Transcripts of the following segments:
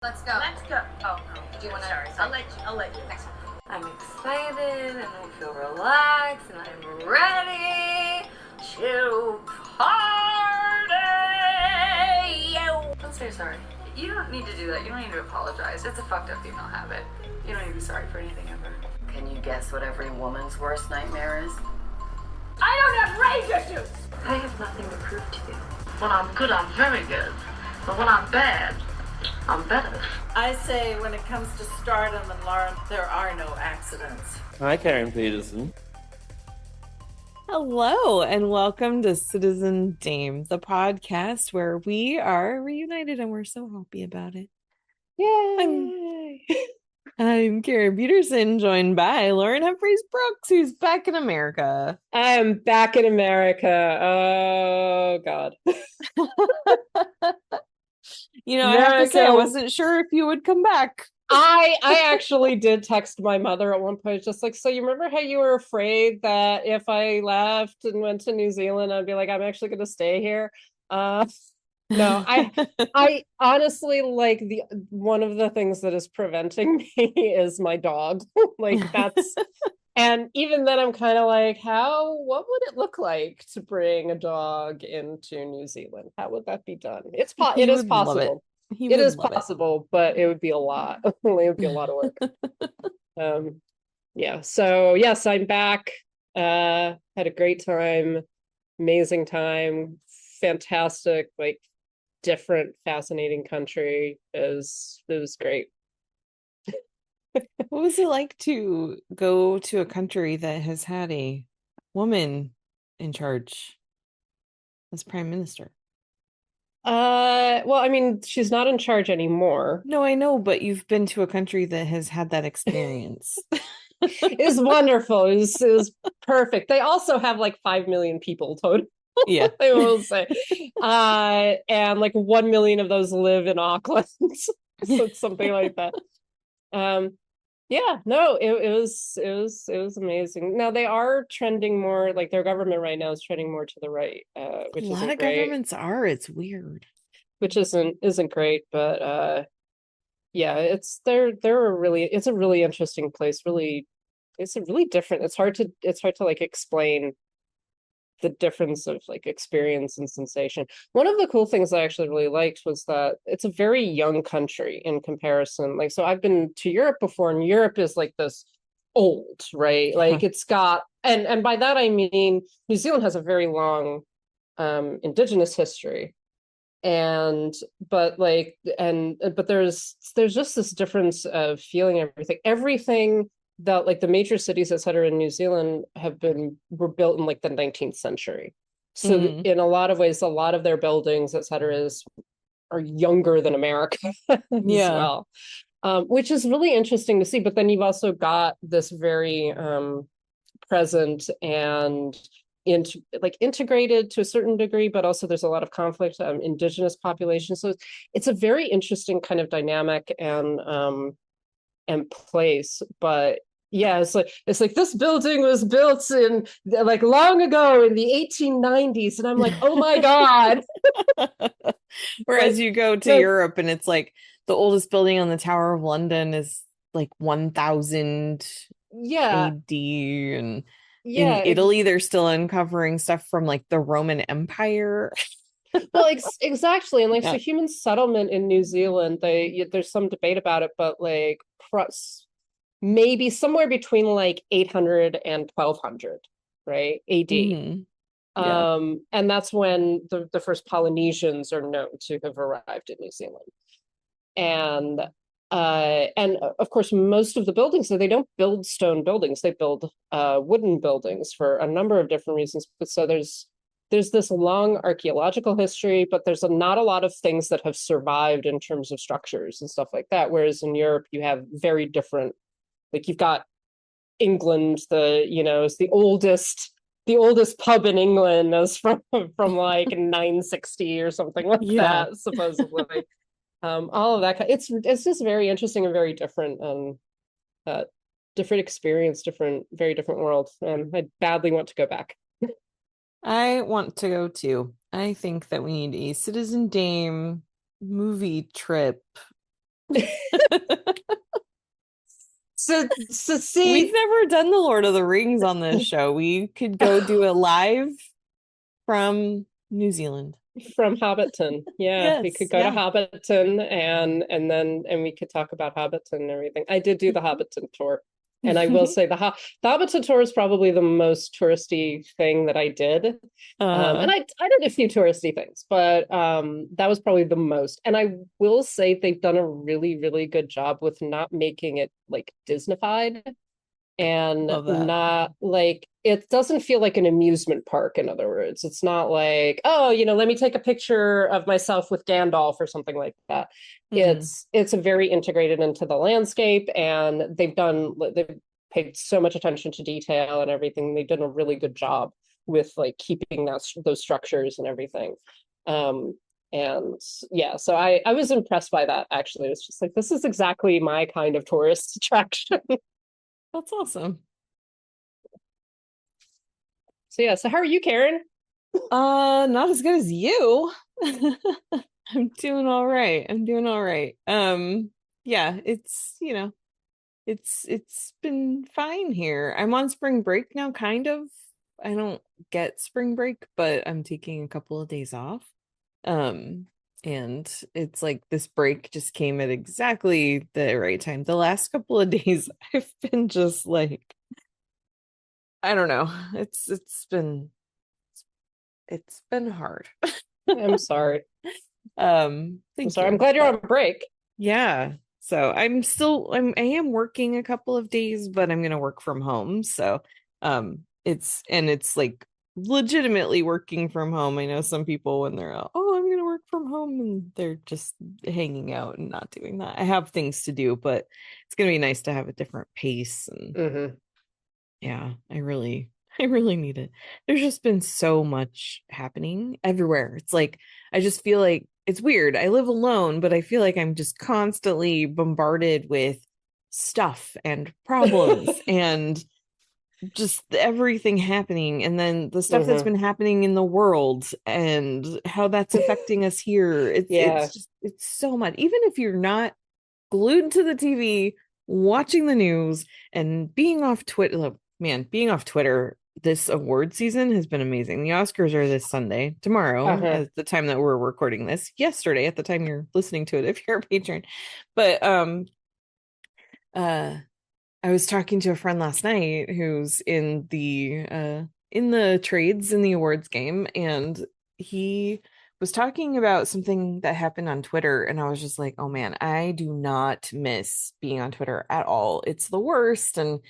Let's go. Let's go. Oh, no. Do you want to? Sorry. I'll let you. Next one. I'm excited and I feel relaxed and I'm ready to party. Don't say sorry. You don't need to do that. You don't need to apologize. It's a fucked up female habit. You don't need to be sorry for anything ever. Can you guess what every woman's worst nightmare is? I don't have rage issues! I have nothing to prove to you. When I'm good, I'm very good. But when I'm bad, I'm better. I say when it comes to stardom and Lauren, there are no accidents. Hi, Karen Peterson. Hello, and welcome to Citizen Dame, the podcast where we are reunited and we're so happy about it. Yay! I'm Karen Peterson, joined by Lauren Humphreys-Brooks, who's back in America. I'm back in America. Oh, God. I have to say, I wasn't sure if you would come back. I actually did text my mother at one point, just like, so you remember how you were afraid that if I left and went to New Zealand, I'd be like, I'm actually going to stay here? No, I honestly, like, one of the things that is preventing me is my dog. And even then I'm kind of like, what would it look like to bring a dog into New Zealand? How would that be done? It is possible. It is possible, but it would be a lot. It would be a lot of work. Yeah. So yes, I'm back. Had a great time, amazing time, fantastic, like different, fascinating country. It was great. What was it like to go to a country that has had a woman in charge as prime minister? Well, I mean, she's not in charge anymore. No, I know, but you've been to a country that has had that experience. It was wonderful. It was perfect. They also have like 5 million people total. Yeah, I will say. And like 1 million of those live in Auckland. So it's something like that. Yeah, no, it was amazing. Now they are trending more, like their government right now is trending more to the right, which a lot of great. Governments are. It's weird. Which isn't great, but yeah, it's a really interesting place. Really, it's a really different. It's hard to like explain the difference of like experience and sensation. One of the cool things I actually really liked was that it's a very young country in comparison. Like, so I've been to Europe before, and Europe is like this old, right? Like it's got, and by that I mean New Zealand has a very long indigenous history. But there's just this difference of feeling everything that like the major cities, etc., in New Zealand were built in like the 19th century. So in a lot of ways, a lot of their buildings, etc., are younger than America as well, which is really interesting to see. But then you've also got this very present and integrated to a certain degree, but also there's a lot of conflict, indigenous population. So it's a very interesting kind of dynamic and place. But yeah, it's like this building was built in like long ago in the 1890s, and I'm like, oh my God. Whereas you go to Europe and it's like the oldest building on the Tower of London is like 1000 AD, and in Italy they're still uncovering stuff from like the Roman Empire. Well, exactly. And like, so human settlement in New Zealand, there's some debate about it, but like maybe somewhere between like 800 and 1200, right? AD. Mm-hmm. And that's when the first Polynesians are known to have arrived in New Zealand. And of course, most of the buildings, so they don't build stone buildings, they build wooden buildings for a number of different reasons. So there's this long archaeological history, but there's not a lot of things that have survived in terms of structures and stuff like that. Whereas in Europe, you have very different, like you've got England, it's the oldest pub in England is from like 960 or something like that, supposedly. All of that. It's just very interesting and very different, different experience, very different world. I badly want to go back. I want to go too. I think that we need a Citizen Dame movie trip So see, We've never done the Lord of the Rings on this show. We could go do a live from New Zealand. from Hobbiton. Yeah, we Yes, could go to Hobbiton and we could talk about Hobbiton and everything. I did do the Hobbiton tour. And I will say the Hobbiton tour is probably the most touristy thing that I did. And I did a few touristy things, but that was probably the most. And I will say they've done a really, really good job with not making it like Disneyfied and not like, it doesn't feel like an amusement park. In other words, it's not like, oh, let me take a picture of myself with Gandalf or something like that. It's a very integrated into the landscape, and they've paid so much attention to detail and everything. They've done a really good job with like keeping those structures and everything. And yeah, so I was impressed by that. Actually, it was just like, this is exactly my kind of tourist attraction. That's awesome. So yeah, so how are you, Karen? Not as good as you. I'm doing all right. Yeah, it's been fine here. I'm on spring break now, kind of. I don't get spring break, but I'm taking a couple of days off. And it's like this break just came at exactly the right time. The last couple of days I've been just like, I don't know. It's been hard. I'm sorry. I'm sorry. I'm glad you're on break. Yeah. So I am working a couple of days, but I'm gonna work from home. So it's like legitimately working from home. I know some people when they're oh, I'm gonna work from home, and they're just hanging out and not doing that. I have things to do, but it's gonna be nice to have a different pace. And yeah, I really need it. There's just been so much happening everywhere. It's like I just feel like it's weird. I live alone, but I feel like I'm just constantly bombarded with stuff and problems and just everything happening, and then the stuff that's been happening in the world and how that's affecting us here. It's so much. Even if you're not glued to the TV watching the news and being off Twitter, being off Twitter this award season has been amazing. The Oscars are this Sunday, tomorrow, at the time that we're recording this, yesterday at the time you're listening to it if you're a patron. But I was talking to a friend last night who's in the trades in the awards game, and he was talking about something that happened on Twitter, and I was just like, oh man, I do not miss being on Twitter at all. It's the worst. And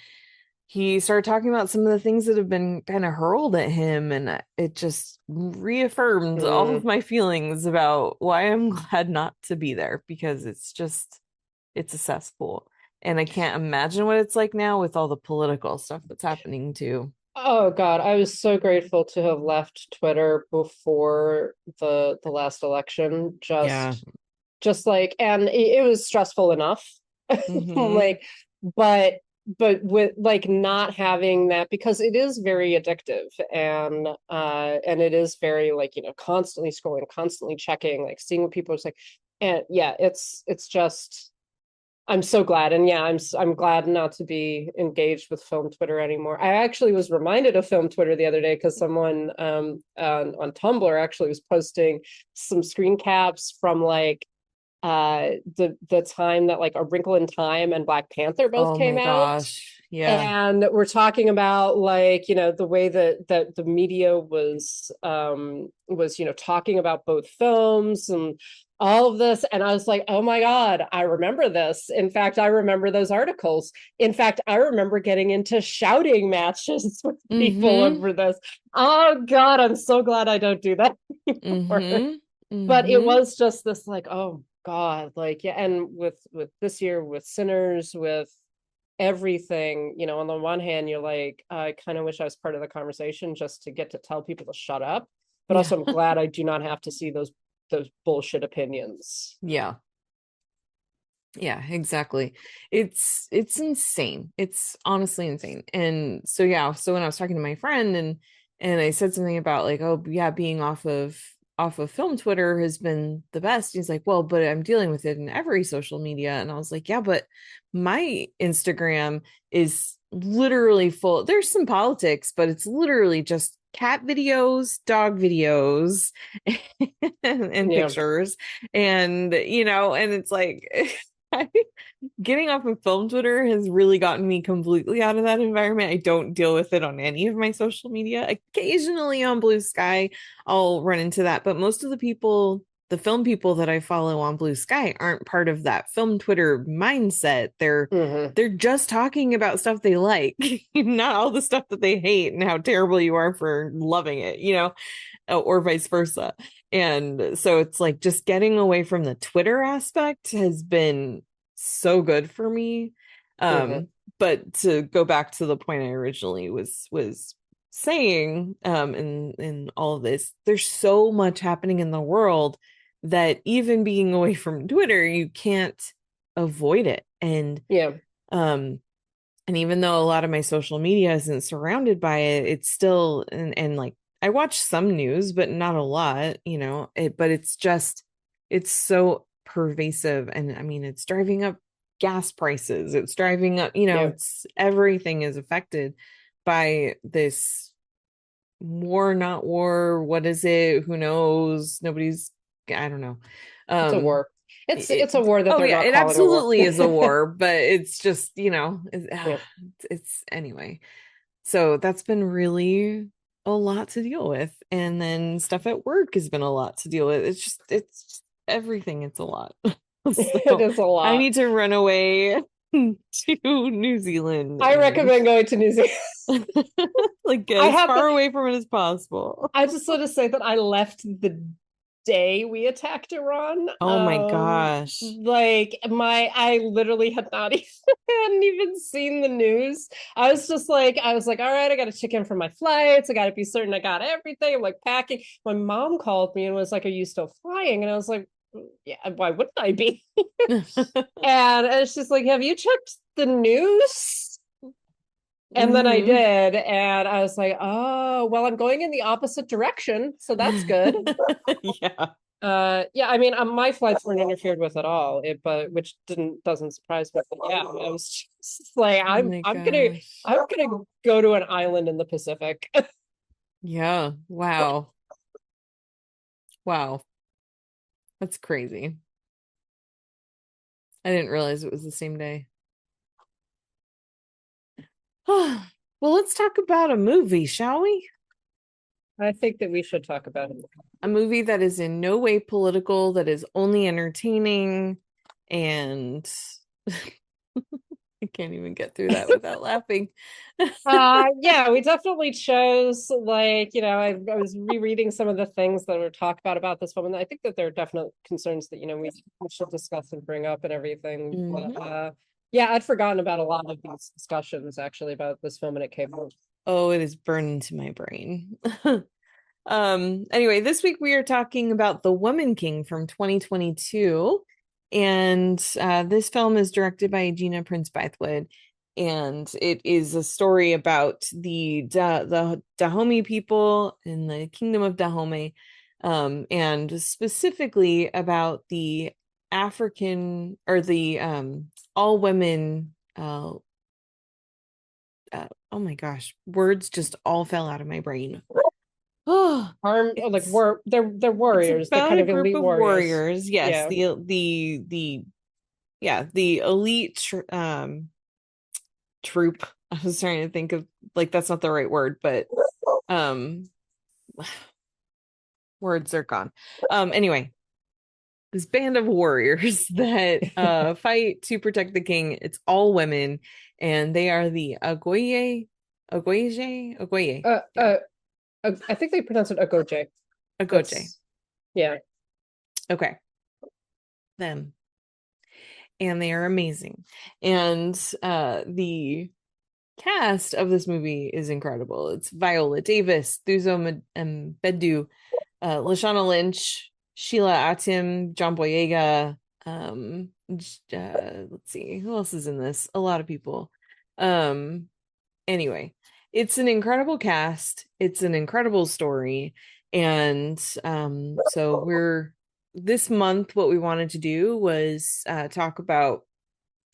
he started talking about some of the things that have been kind of hurled at him, and it just reaffirmed all of my feelings about why I'm glad not to be there, because it's a cesspool. And I can't imagine what it's like now with all the political stuff that's happening too. Oh God, I was so grateful to have left Twitter before the last election. Just like, and it was stressful enough. Like, but with like not having that, because it is very addictive, and it is very like, constantly scrolling, constantly checking, like seeing what people are saying. And yeah, it's just, I'm so glad. And yeah, I'm glad not to be engaged with film Twitter anymore. I actually was reminded of film Twitter the other day because someone on Tumblr actually was posting some screen caps from like the time that like A Wrinkle in Time and Black Panther both came out. Gosh. Yeah. And we're talking about like, the way that the media was talking about both films and all of this. And I was like, oh my God, I remember this. In fact, I remember those articles. In fact, I remember getting into shouting matches with people over this. Oh God, I'm so glad I don't do that anymore. But it was just this like, oh God, like, yeah. And with this year, with Sinners, with everything, on the one hand, you're like, I kind of wish I was part of the conversation just to get to tell people to shut up. But also I'm glad I do not have to see those bullshit opinions. Yeah, exactly. It's insane. It's honestly insane. And so when I was talking to my friend and I said something about like, oh yeah, being off of off of film Twitter has been the best. He's like, well, but I'm dealing with it in every social media. And I was like, yeah, but my Instagram is literally full. There's some politics, but it's literally just cat videos, dog videos, and pictures. And, and it's like, getting off of film Twitter has really gotten me completely out of that environment. I don't deal with it on any of my social media. Occasionally on Blue Sky, I'll run into that, but most of the film people that I follow on Blue Sky aren't part of that film Twitter mindset. They're just talking about stuff they like, not all the stuff that they hate and how terrible you are for loving it, or vice versa. And so it's like just getting away from the Twitter aspect has been so good for me. But to go back to the point I originally was saying, in all of this, there's so much happening in the world that even being away from Twitter, you can't avoid it. And and even though a lot of my social media isn't surrounded by it, it's still and like I watch some news, but not a lot, but it's so pervasive. And I mean, it's driving up gas prices. It's driving up, it's everything is affected by this war, not war. What is it? Who knows? I don't know. It's a war. It's a war that they're not it calling absolutely a war. is a war, but it's just, it's anyway. So that's been really a lot to deal with. And then stuff at work has been a lot to deal with. It's just everything. It's a lot. So it is a lot. I need to run away to New Zealand. I recommend going to New Zealand. Like as far away from it as possible. I just want to say that I left the day we attacked Iran. Oh my gosh. Like I literally hadn't even seen the news. I was like, all right, I got to check in for my flights. I got to be certain I got everything. I'm like packing. My mom called me and was like, are you still flying? And I was like, yeah, why wouldn't I be? And it's just like, have you checked the news? And then I did, and I was like, oh, well, I'm going in the opposite direction, so that's good. I mean, my flights weren't interfered with at all, which doesn't surprise me. But yeah, I was just like, I'm gonna go to an island in the Pacific. Yeah. Wow. That's crazy. I didn't realize it was the same day. Well, let's talk about a movie, shall we? I think that we should talk about it. A movie that is in no way political, that is only entertaining, and I can't even get through that without laughing. Yeah, we definitely chose, I was rereading some of the things that were talked about this film, and I think that there are definite concerns that, we should discuss and bring up and everything. But, yeah, I'd forgotten about a lot of these discussions actually about this film when it came out. Oh, it is burned into my brain. Anyway, this week we are talking about The Woman King from 2022. And this film is directed by Gina Prince-Bythewood. And it is a story about the Dahomey people in the Kingdom of Dahomey. And specifically about the African or the all women oh my gosh, words just all fell out of my brain. They're warriors. They're kind of elite warriors. Yes, yeah. the elite troop. I was trying to think of, that's not the right word, but words are gone. Anyway, this band of warriors that fight to protect the king. It's all women, and they are the Agoije. I think they pronounce it Agoije. Yeah. Okay. Them. And they are amazing. And the cast of this movie is incredible. It's Viola Davis, Thuso Mbedu, Lashana Lynch, Sheila Atim, John Boyega. Let's see, who else is in this? A lot of people. Anyway, it's an incredible cast. It's an incredible story. And so this month, what we wanted to do was talk about,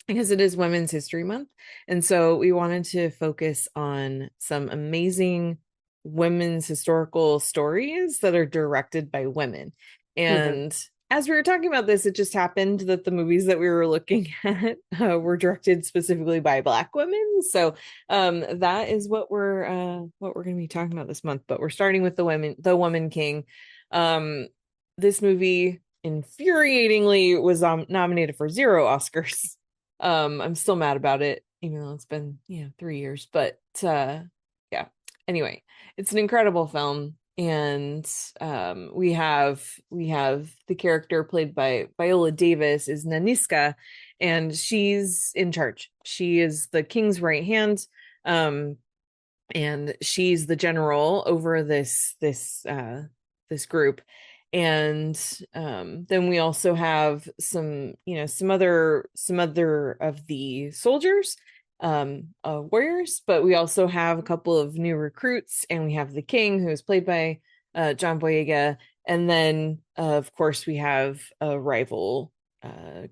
because it is Women's History Month. And so we wanted to focus on some amazing women's historical stories that are directed by women. And as we were talking about this, it just happened that the movies that we were looking at were directed specifically by Black women. So that is what we're going to be talking about this month. But we're starting with The Woman King. This movie infuriatingly was nominated for 0 Oscars. I'm still mad about it, even though it's been 3 years. But yeah. Anyway, it's an incredible film. And we have the character played by Viola Davis is Nanisca, and she's in charge. She is the king's right hand, and she's the general over this group. And then we also have some other of the soldiers, warriors, but we also have a couple of new recruits, and we have the king, who is played by John Boyega, and then of course we have a rival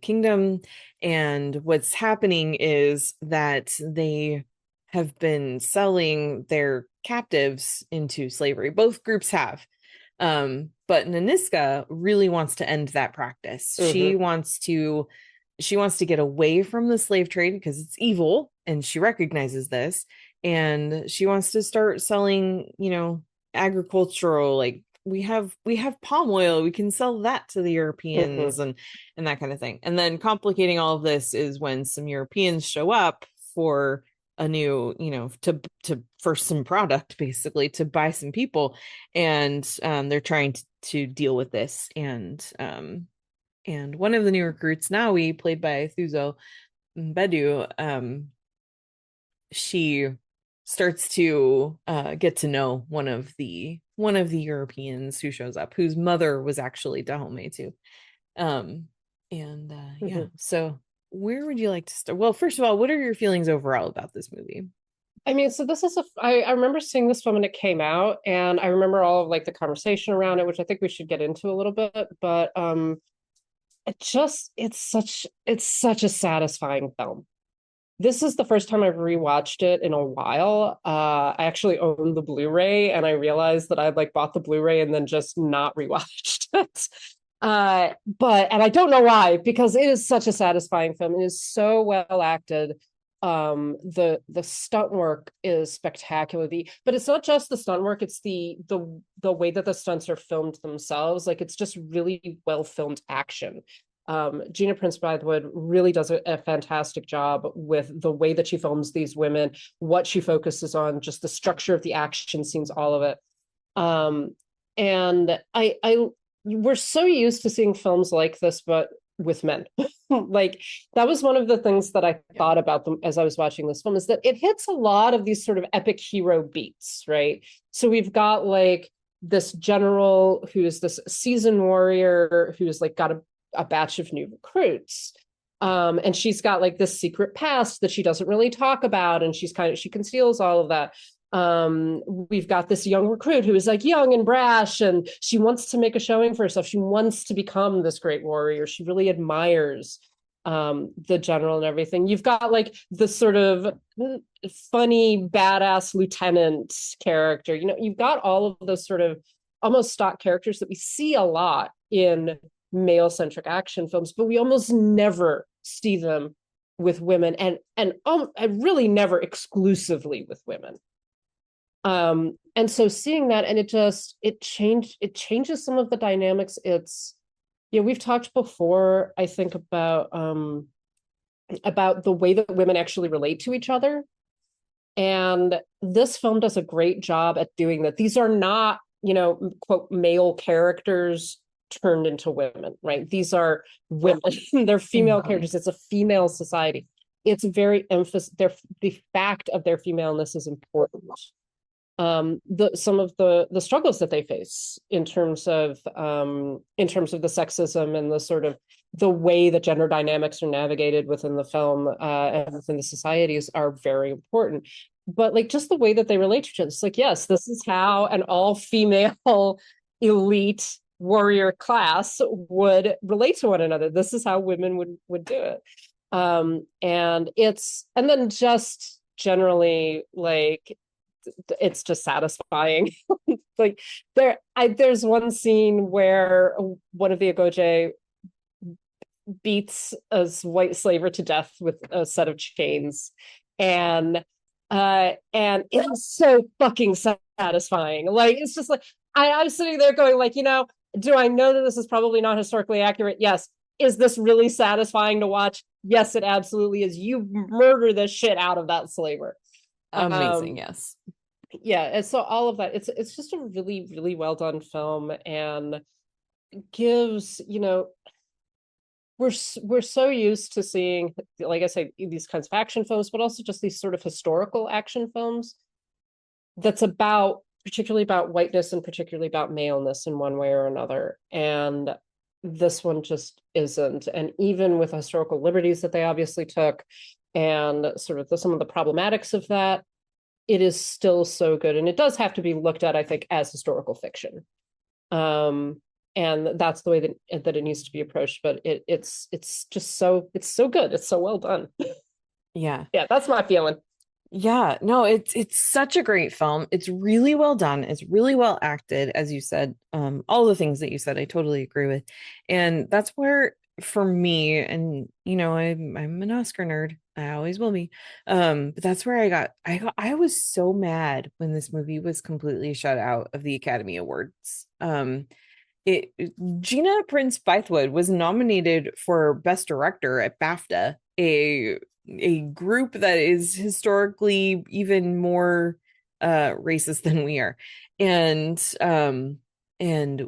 kingdom. And what's happening is that they have been selling their captives into slavery. Both groups have. But Nanisca really wants to end that practice. She wants to get away from the slave trade because it's evil, and she recognizes this, and she wants to start selling, agricultural, like we have palm oil, we can sell that to the Europeans and that kind of thing. And then complicating all of this is when some Europeans show up for a new, for some product, basically to buy some people, and they're trying to deal with this. And one of the new recruits, Nawi, played by Thuso Mbedu, she starts to get to know one of the Europeans who shows up, whose mother was actually Dahomey too. Yeah, so where would you like to start? Well, first of all, what are your feelings overall about this movie? I mean, so this is I remember seeing this film when it came out, and I remember all of like the conversation around it, which I think we should get into a little bit, but it's such a satisfying film. This is the first time I've rewatched it in a while. I actually own the Blu-ray, and I realized that I'd like bought the Blu-ray and then just not rewatched it. And I don't know why, because it is such a satisfying film. It is so well acted. The stunt work is spectacular. But it's not just the stunt work, it's the way that the stunts are filmed themselves. Like, it's just really well filmed action. Gina Prince-Bythewood really does a fantastic job with the way that she films these women, what she focuses on, just the structure of the action scenes, all of it. And we're so used to seeing films like this, but with men. Like, that was one of the things that I thought about them as I was watching this film, is that it hits a lot of these sort of epic hero beats, right? So we've got like this general who is this seasoned warrior who's like got a batch of new recruits. And she's got like this secret past that she doesn't really talk about, and she conceals all of that. We've got this young recruit who is like young and brash, and she wants to make a showing for herself. She wants to become this great warrior. She really admires the general and everything. You've got like the sort of funny badass lieutenant character. You've got all of those sort of almost stock characters that we see a lot in male-centric action films, but we almost never see them with women, and really never exclusively with women. And so seeing that, and it changes some of the dynamics. We've talked before, I think, about the way that women actually relate to each other. And this film does a great job at doing that. These are not, quote, male characters turned into women, right? These are women. They're female characters. It's a female society. It's very the fact of their femaleness is important. Some of the struggles that they face in terms of the sexism and the sort of the way that gender dynamics are navigated within the film and within the societies are very important. But like just the way that they relate to each other, it's like, yes, this is how an all-female elite warrior class would relate to one another. This is how women would do it. And then just generally, like, it's just satisfying. Like, there's one scene where one of the Agoije beats a white slaver to death with a set of chains, and it's so fucking satisfying. Like, it's just like, I'm sitting there going, like, do I know that this is probably not historically accurate? Yes. Is this really satisfying to watch? Yes, it absolutely is. You murder the shit out of that slaver. Amazing. Yes. Yeah, and so all of that, it's just a really, really well done film, and gives, we're so used to seeing, like I say, these kinds of action films, but also just these sort of historical action films that's particularly about whiteness and particularly about maleness in one way or another. And this one just isn't. And even with historical liberties that they obviously took, and sort of some of the problematics of that, it is still so good. And it does have to be looked at, I think, as historical fiction. And that's the way that it needs to be approached. But it's so good. It's so well done. Yeah. Yeah, that's my feeling. Yeah, no, it's such a great film. It's really well done. It's really well acted, as you said. All the things that you said, I totally agree with. And that's where, for me, and I'm an Oscar nerd. I always will be. But that's where I was so mad when this movie was completely shut out of the Academy Awards. Gina Prince-Bythewood was nominated for Best Director at BAFTA, a group that is historically even more racist than we are, and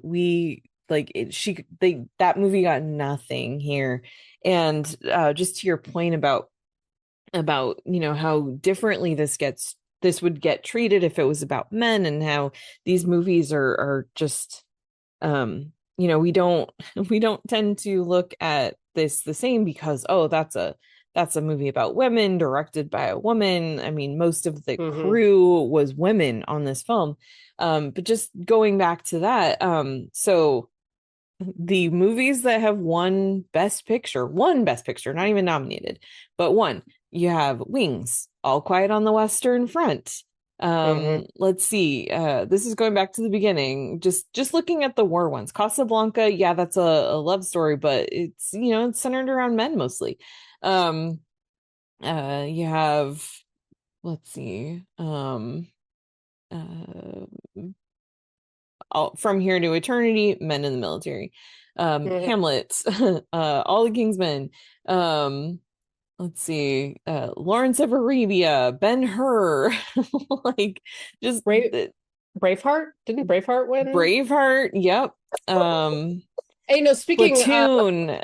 we that movie got nothing here. And just to your point about how differently this would get treated if it was about men, and how these movies are just we don't tend to look at this the same, because that's a movie about women directed by a woman. I mean, most of the crew was women on this film. But just going back to that, so the movies that have won Best Picture, not even nominated, but won, you have Wings, All Quiet on the Western Front. Let's see. This is going back to the beginning. Just looking at the war ones. Casablanca, yeah, that's a love story, but it's it's centered around men mostly. You have, let's see, From Here to Eternity, Men in the Military, Hamlet, All the King's Men, let's see, Lawrence of Arabia, Ben-Hur, like, just Braveheart? Didn't Braveheart win? Braveheart, yep. Speaking Platoon.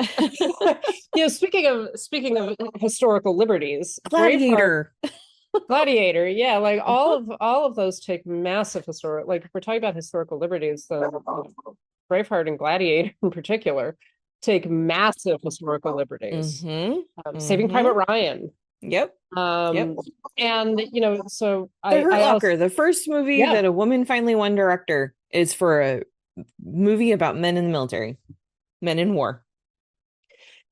Speaking of historical liberties, Gladiator. Gladiator, yeah, like all of those take massive historical, like, if we're talking about historical liberties, the Braveheart and Gladiator in particular take massive historical liberties. Saving Private Ryan. Yep. And so The Hurt Locker, the first movie that a woman finally won director, is for a movie about men in the military, men in war.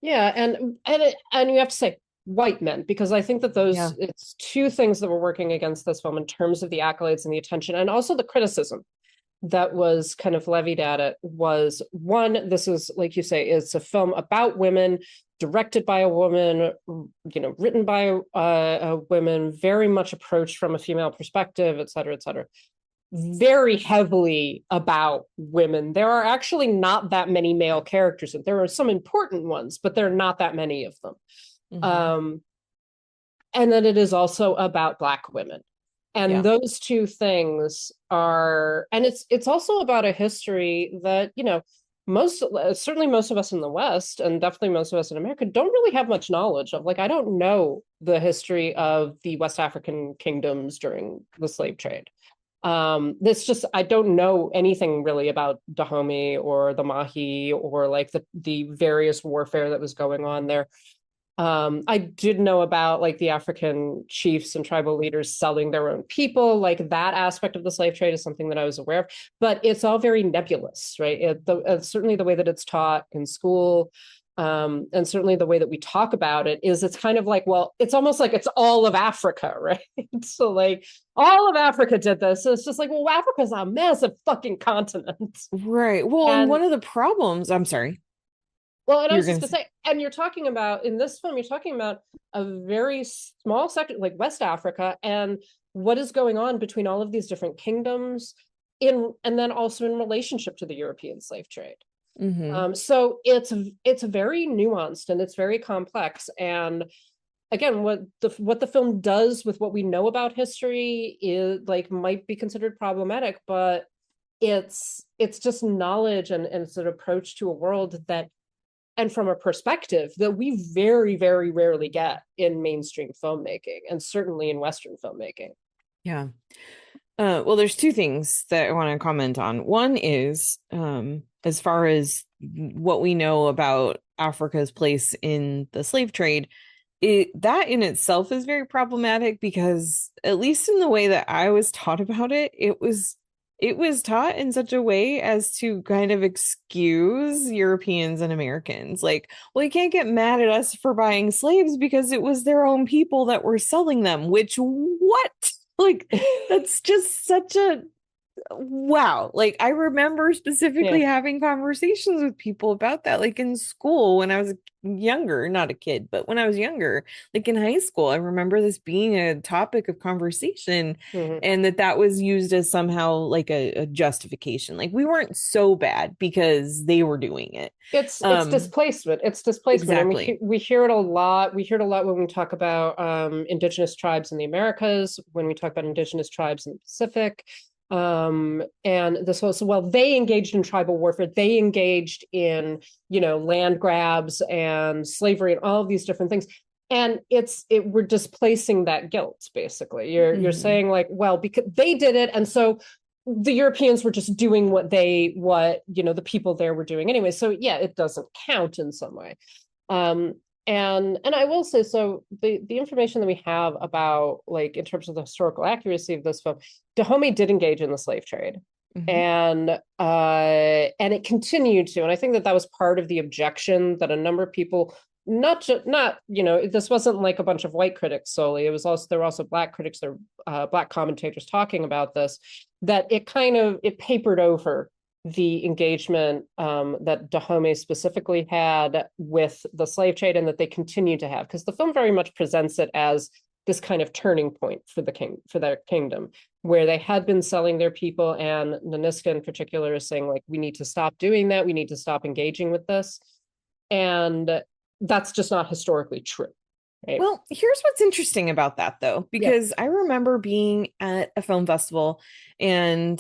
Yeah, and you have to say white men, because I think that it's two things that were working against this film in terms of the accolades and the attention, and also the criticism that was kind of levied at it. Was, one, this is, like you say, it's a film about women, directed by a woman, written by a woman, very much approached from a female perspective, et cetera, very heavily about women. There are actually not that many male characters. There are some important ones, but there are not that many of them. And then it is also about Black women. And those two things are, and it's also about a history that, certainly most of us in the West, and definitely most of us in America, don't really have much knowledge of. Like, I don't know the history of the West African kingdoms during the slave trade. I don't know anything really about Dahomey or the Mahi, or like the various warfare that was going on there. I did know about like the African chiefs and tribal leaders selling their own people. Like that aspect of the slave trade is something that I was aware of, but it's all very nebulous, right? Certainly the way that it's taught in school, and certainly the way that we talk about it is it's kind of like, well, it's almost like it's all of Africa, right? So like all of Africa did this. So it's just like, well, Africa's a massive fucking continent. Right. Well, and one of the problems, I'm sorry. Well, and I was just going to say, and you're talking about, in this film, you're talking about a very small sector, like West Africa, and what is going on between all of these different kingdoms, and then also in relationship to the European slave trade. So it's very nuanced and it's very complex. And again, what the film does with what we know about history is like might be considered problematic, but it's just knowledge and it's an approach to a world that, and from a perspective that we very, very rarely get in mainstream filmmaking, and certainly in Western filmmaking. Yeah. Well, there's two things that I want to comment on. One is, as far as what we know about Africa's place in the slave trade, that in itself is very problematic because, at least in the way that I was taught about it, it was taught in such a way as to kind of excuse Europeans and Americans. Like, well, you can't get mad at us for buying slaves because it was their own people that were selling them, which what? Like, that's just such a wow. Like, I remember specifically having conversations with people about that, like in school when I was younger, not a kid, but when I was younger, like in high school. I remember this being a topic of conversation, and that was used as somehow like a justification. Like, we weren't so bad because they were doing it. It's displacement. It's displacement. Exactly. And we hear it a lot. We hear it a lot when we talk about indigenous tribes in the Americas, when we talk about indigenous tribes in the Pacific. And this was, well, they engaged in tribal warfare. They engaged in, land grabs and slavery and all of these different ththings. And we're displacing that guilt, basically. You're saying like, well, because they did it. And so the Europeans were just doing what the people there were doing anyway. So yeah, it doesn't count in some way. And I will say, so the information that we have about, like, in terms of the historical accuracy of this film, Dahomey did engage in the slave trade, and it continued to. And I think that was part of the objection that a number of people, this wasn't like a bunch of white critics solely. There were also black critics, black commentators talking about this, that it papered over the engagement that Dahomey specifically had with the slave trade, and that they continue to have, because the film very much presents it as this kind of turning point for their kingdom, where they had been selling their people, and Nanisca in particular is saying, like, we need to stop doing that. We need to stop engaging with this. And that's just not historically true. Right? Well, here's what's interesting about that, though, because I remember being at a film festival, and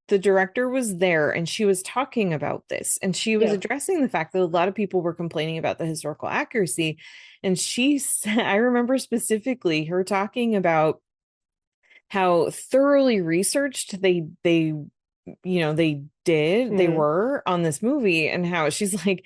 the director was there, and she was talking about this, and she was addressing the fact that a lot of people were complaining about the historical accuracy. And she said, I remember specifically her talking about how thoroughly researched they were on this movie, and how she's like,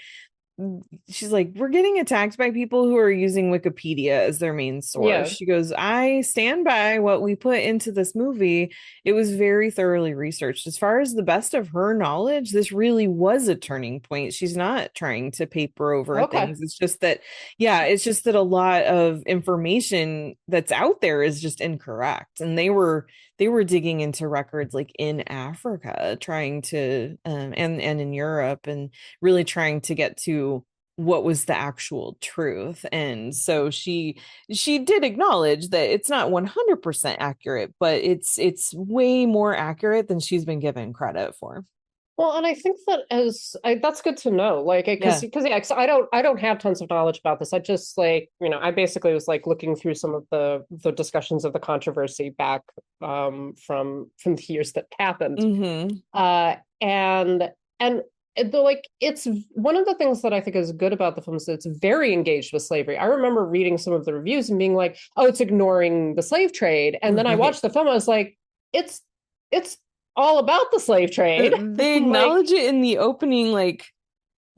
we're getting attacked by people who are using Wikipedia as their main source. Yeah. She goes, I stand by what we put into this movie. It was very thoroughly researched. As far as the best of her knowledge, this really was a turning point. She's not trying to paper over things. It's just that, a lot of information that's out there is just incorrect. And they were digging into records like in Africa, trying to and in Europe, and really trying to get to what was the actual truth. And so she did acknowledge that it's not 100% accurate, but it's way more accurate than she's been given credit for. Well, and I think that that's good to know, like, because I don't have tons of knowledge about this. I just, like, I basically was like looking through some of the discussions of the controversy back from the years that happened, and like, it's one of the things that I think is good about the film is that it's very engaged with slavery. I remember reading some of the reviews and being like, oh, it's ignoring the slave trade, and then I watched the film, I was like, it's all about the slave trade. They acknowledge it in the opening, like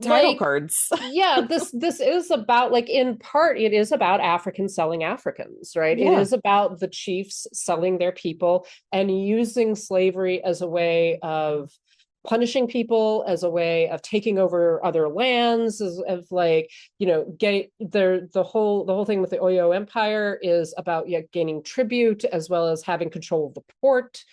title like, cards. yeah, this is about, like, in part, it is about Africans selling Africans, right? It Yeah. is about the chiefs selling their people and using slavery as a way of punishing people, as a way of taking over other lands, as of, like, you know, getting the whole thing with the Oyo Empire is about, yeah, gaining tribute as well as having control of the port.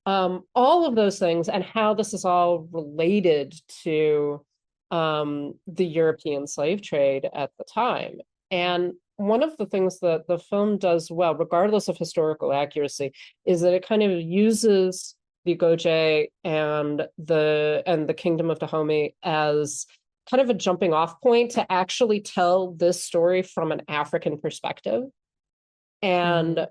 All of those things, and how this is all related to the European slave trade at the time. And one of the things that the film does well, regardless of historical accuracy, is that it kind of uses the Agoije and the Kingdom of Dahomey as kind of a jumping off point to actually tell this story from an African perspective. And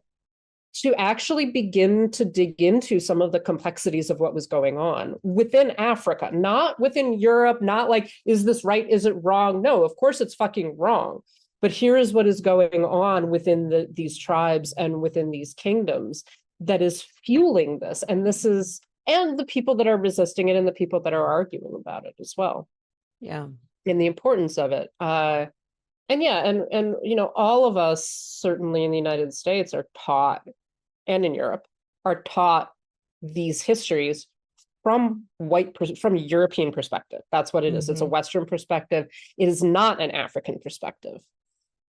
to actually begin to dig into some of the complexities of what was going on within Africa, not within Europe, not like, is this right? Is it wrong? No, of course it's fucking wrong. But here is what is going on within these tribes and within these kingdoms that is fueling this. And the people that are resisting it and the people that are arguing about it as well. Yeah. And the importance of it. And yeah, and you know, all of us, certainly in the United States, are taught, and in Europe, are taught these histories from European perspective. That's what it is. It's a Western perspective. It is not an African perspective.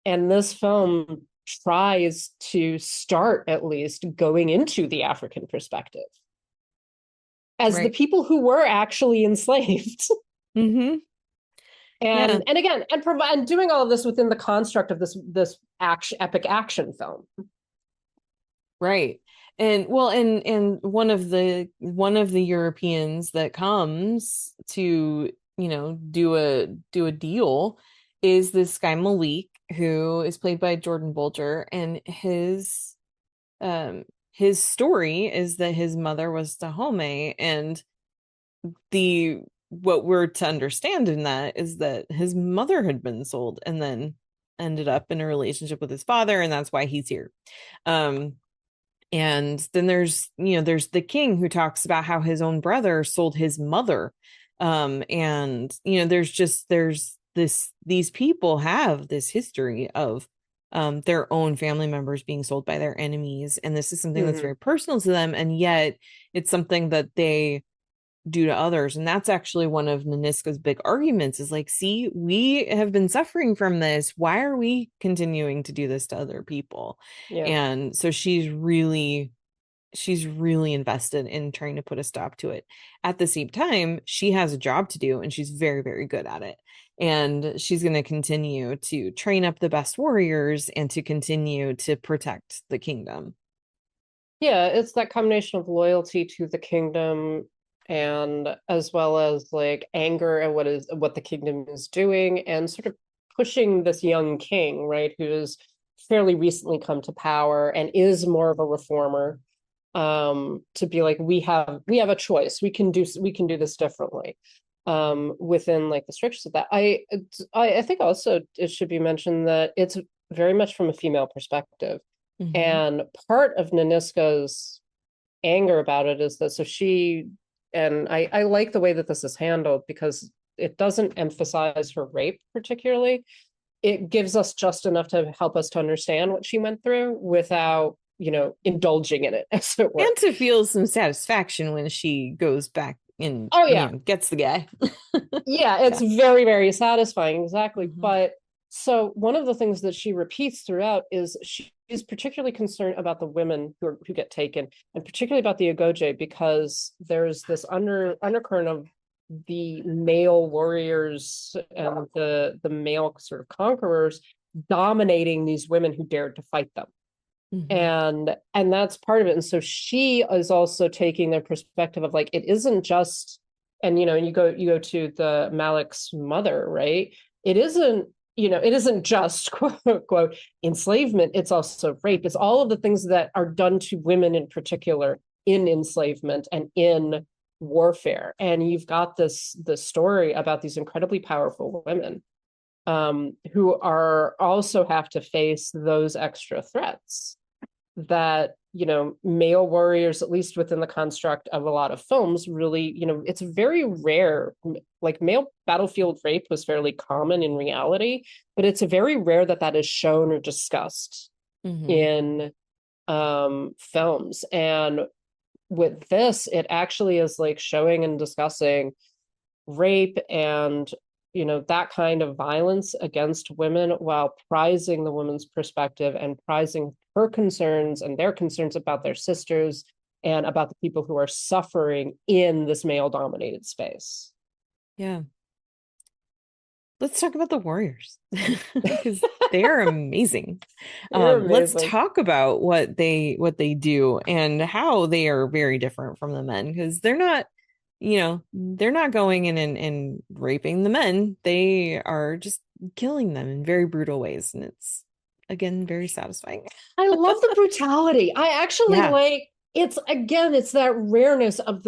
And this film tries to start, at least, going into the African perspective as the people who were actually enslaved. Mm-hmm. And again, and doing all of this within the construct of this epic action film. Right. And well, and one of the Europeans that comes to, you know, do a deal is this guy Malik, who is played by Jordan Bolger, and his story is that his mother was Dahomey, and what we're to understand in that is that his mother had been sold and then ended up in a relationship with his father, and that's why he's here. And then there's the king who talks about how his own brother sold his mother. And you know, these people have this history of their own family members being sold by their enemies, and this is something that's very personal to them, and yet it's something that they do to others. And that's actually one of Nanisca's big arguments, is like, see, we have been suffering from this, why are we continuing to do this to other people? And so she's really invested in trying to put a stop to it. At the same time, she has a job to do, and she's very, very good at it, and she's going to continue to train up the best warriors and to continue to protect the kingdom. It's that combination of loyalty to the kingdom, and as well as like anger at what the kingdom is doing, and sort of pushing this young king, right, who's fairly recently come to power and is more of a reformer, to be like, we have a choice, we can do this differently, within like the strictures of that. I think also it should be mentioned that it's very much from a female perspective. And part of Nanisca's anger about it is that, so she, and I like the way that this is handled, because it doesn't emphasize her rape particularly. It gives us just enough to help us to understand what she went through without, you know, indulging in it, as it were. And to feel some satisfaction when she goes back and you know, gets the guy. It's very, very satisfying. Exactly. But so one of the things that she repeats throughout is she's particularly concerned about the women who get taken, and particularly about the Agoije, because there's this undercurrent of the male warriors and the male sort of conquerors dominating these women who dared to fight them. And that's part of it. And so she is also taking the perspective of like, it isn't just, and you know, you go to the Malik's mother, right? It isn't just quote unquote enslavement, it's also rape. It's all of the things that are done to women in particular in enslavement and in warfare. And you've got this story about these incredibly powerful women, who are also have to face those extra threats. that, male warriors, at least within the construct of a lot of films, really, it's very rare. Like male battlefield rape was fairly common in reality, but it's very rare that is shown or discussed in films. And with this, it actually is like showing and discussing rape and that kind of violence against women, while prizing the woman's perspective and prizing her concerns and their concerns about their sisters and about the people who are suffering in this male dominated space. Yeah. Let's talk about the warriors because they're amazing. Let's talk about what they do and how they are very different from the men, because they're not going in and raping the men. They are just killing them in very brutal ways. And it's, again, very satisfying. I love the brutality. I actually like it's that rareness of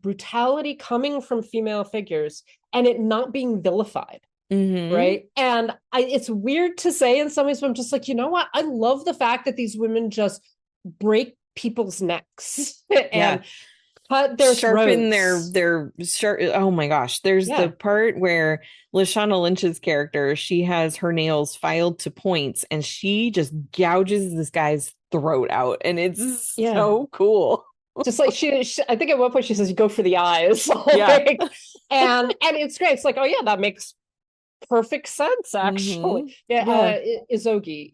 brutality coming from female figures and it not being vilified. Right. And it's weird to say in some ways, but I'm just like, you know what? I love the fact that these women just break people's necks and cut their sharpen throats. their sharp. Oh my gosh. There's the part where Lashana Lynch's character, she has her nails filed to points and she just gouges this guy's throat out. And it's so cool. Just like she, I think at one point she says, you go for the eyes. And it's great. It's like, oh yeah, that makes perfect sense, actually. Izogi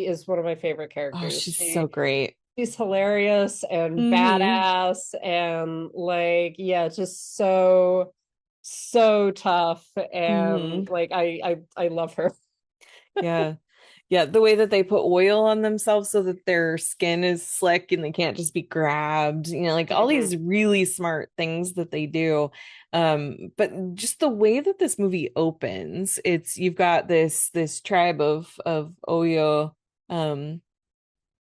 is one of my favorite characters. She's so great. She's hilarious and badass and like just so tough and like I love her. The way that they put oil on themselves so that their skin is slick and they can't just be grabbed, like all these really smart things that they do. But just the way that this movie opens, you've got this tribe of Oyo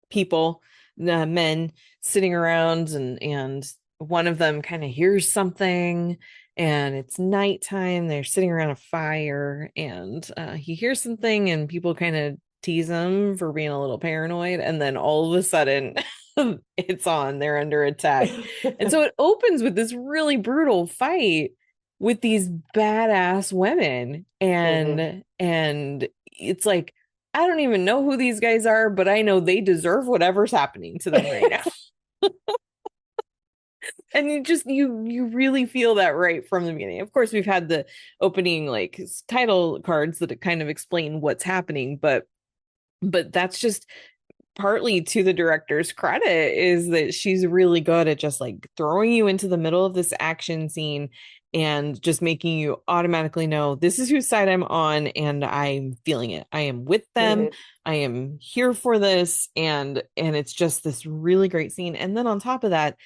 people, men sitting around, and one of them kind of hears something, and it's nighttime. They're sitting around a fire, and he hears something, and people kind of tease him for being a little paranoid, and then all of a sudden it's on. They're under attack. And so it opens with this really brutal fight with these badass women, and it's like, I don't even know who these guys are, but I know they deserve whatever's happening to them right now. And you really feel that right from the beginning. Of course, we've had the opening like title cards that kind of explain what's happening, but that's just partly to the director's credit, is that she's really good at just like throwing you into the middle of this action scene and just making you automatically know this is whose side I'm on, and I'm feeling it. I am with them. I am here for this, and it's just this really great scene. And then on top of that,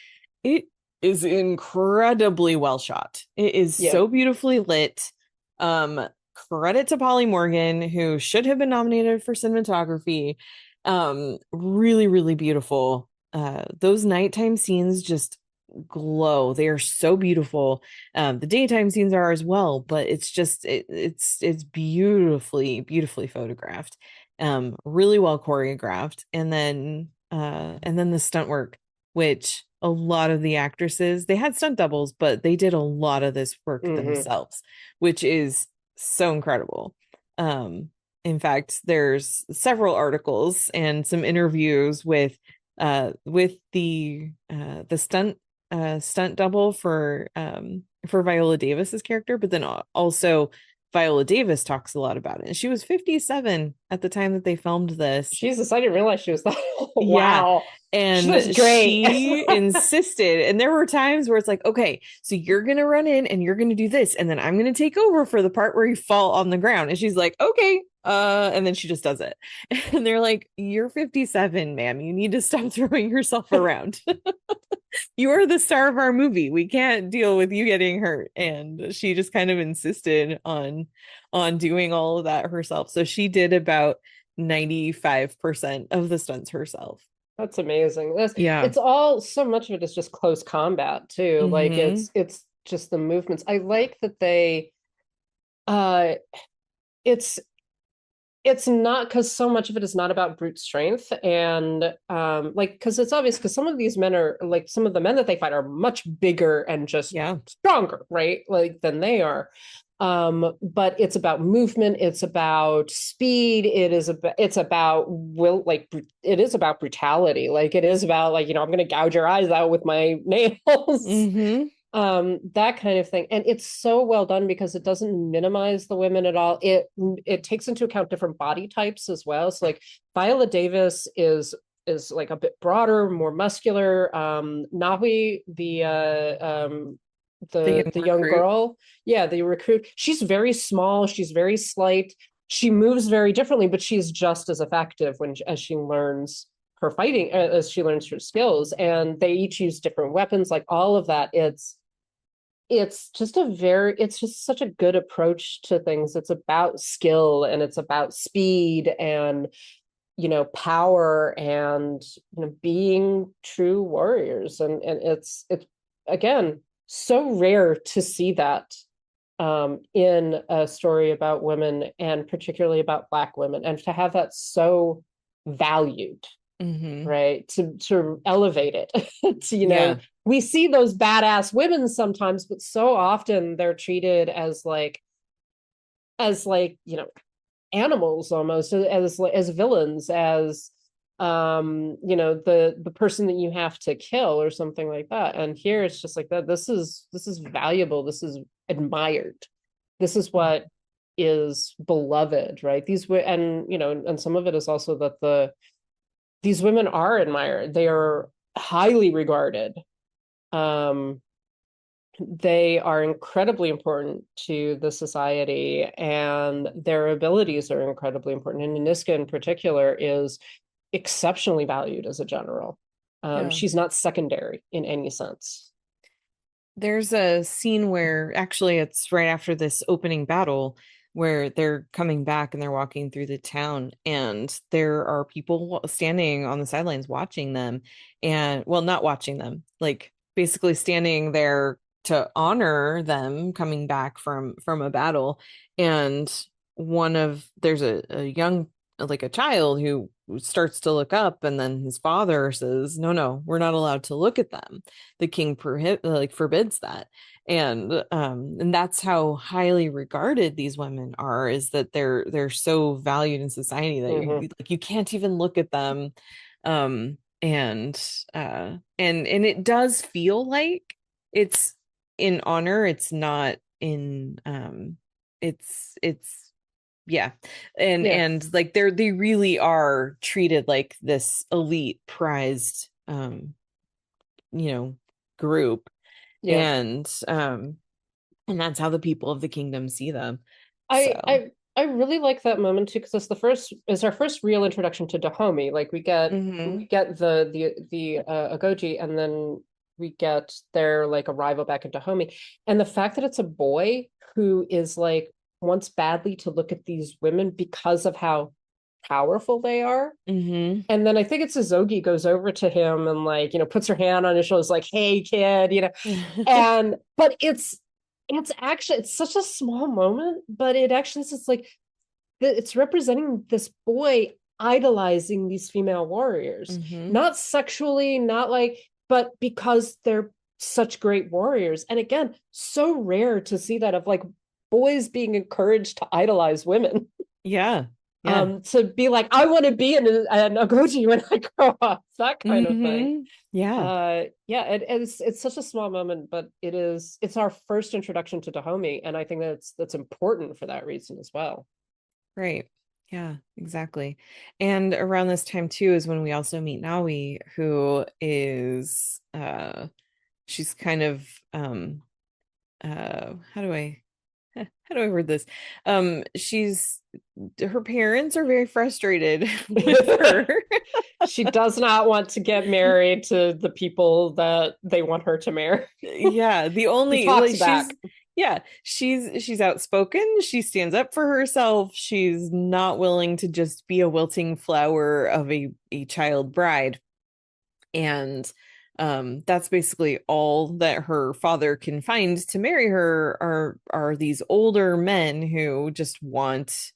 it is incredibly well shot. It is so beautifully lit. Credit to Polly Morgan, who should have been nominated for cinematography. Really, really beautiful. Those nighttime scenes just glow. They are so beautiful. The daytime scenes are as well, but it's just it's beautifully photographed. Really well choreographed. And then the stunt work, which a lot of the actresses, they had stunt doubles, but they did a lot of this work themselves, which is so incredible. In fact, there's several articles and some interviews with the stunt double for Viola Davis's character, but then also Viola Davis talks a lot about it. And she was 57 at the time that they filmed this. Jesus, I didn't realize she was that. Wow. And she insisted. And there were times where it's like, okay, so you're going to run in and you're going to do this. And then I'm going to take over for the part where you fall on the ground. And she's like, okay. And then she just does it. And they're like, you're 57, ma'am. You need to stop throwing yourself around. You are the star of our movie. We can't deal with you getting hurt. And she just kind of insisted on doing all of that herself. So she did about 95% of the stunts herself. That's amazing. It's all, so much of it is just close combat too. Like it's just the movements. I like that they it's it's not, because so much of it is not about brute strength, and like, because it's obvious, because some of these men are like, some of the men that they fight are much bigger and just stronger, right, like, than they are. But it's about movement, it's about speed, it's about will, like, it is about brutality, like, it is about, like, I'm gonna gouge your eyes out with my nails. That kind of thing. And it's so well done because it doesn't minimize the women at all. It takes into account different body types as well. So like Viola Davis is like a bit broader, more muscular. Nahui, the young girl, the recruit, she's very small, she's very slight, she moves very differently, but she's just as effective as she learns her fighting, as she learns her skills. And they each use different weapons, like all of that. It's just such a good approach to things. It's about skill, and it's about speed, and power, and being true warriors. And it's again so rare to see that in a story about women, and particularly about Black women, and to have that so valued. Right, to elevate it. To, we see those badass women sometimes, but so often they're treated as animals, almost, as villains, as the person that you have to kill or something like that. And here it's just like that. This is valuable, this is admired, this is what is beloved, right? And some of it is also that these women are admired. They are highly regarded. They are incredibly important to the society, and their abilities are incredibly important. And Nanisca in particular is exceptionally valued as a general. She's not secondary in any sense. There's a scene where, actually it's right after this opening battle, where they're coming back and they're walking through the town, and there are people standing on the sidelines watching them, and not watching them, like basically standing there to honor them coming back from a battle. And there's a young, like a child, who starts to look up, and then his father says, no, we're not allowed to look at them, the king forbids that. And that's how highly regarded these women are, is that they're so valued in society that you can't even look at them. And it does feel like it's in honor, it's not in and like they really are treated like this elite prized group. And that's how the people of the kingdom see them. I really like that moment too, because it's our first real introduction to Dahomey. Like we get the Agoije, and then we get their like arrival back in Dahomey, and the fact that it's a boy who is like wants badly to look at these women because of how powerful they are. And then I think it's Azogi goes over to him and like puts her hand on his shoulders, like, hey kid, but it's such a small moment, but it actually is like it's representing this boy idolizing these female warriors, not sexually, not like, but because they're such great warriors. And again, so rare to see that, of like boys being encouraged to idolize women. To be like, I want to be an Agoije when I grow up, that kind of thing. It's such a small moment, but it's our first introduction to Dahomey, and I think that's important for that reason as well. Right. Yeah, exactly. And around this time too is when we also meet Nawi, who is she's kind of how do I word this? Her parents are very frustrated with her. She does not want to get married to the people that they want her to marry. She's outspoken. She stands up for herself. She's not willing to just be a wilting flower of a child bride. And that's basically all that her father can find to marry her are these older men who just want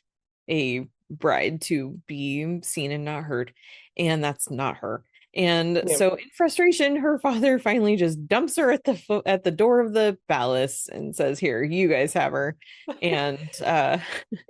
a bride to be seen and not heard, and that's not her. And Yeah. so in frustration, her father finally just dumps her at the door of the palace and says, "Here, you guys have her." And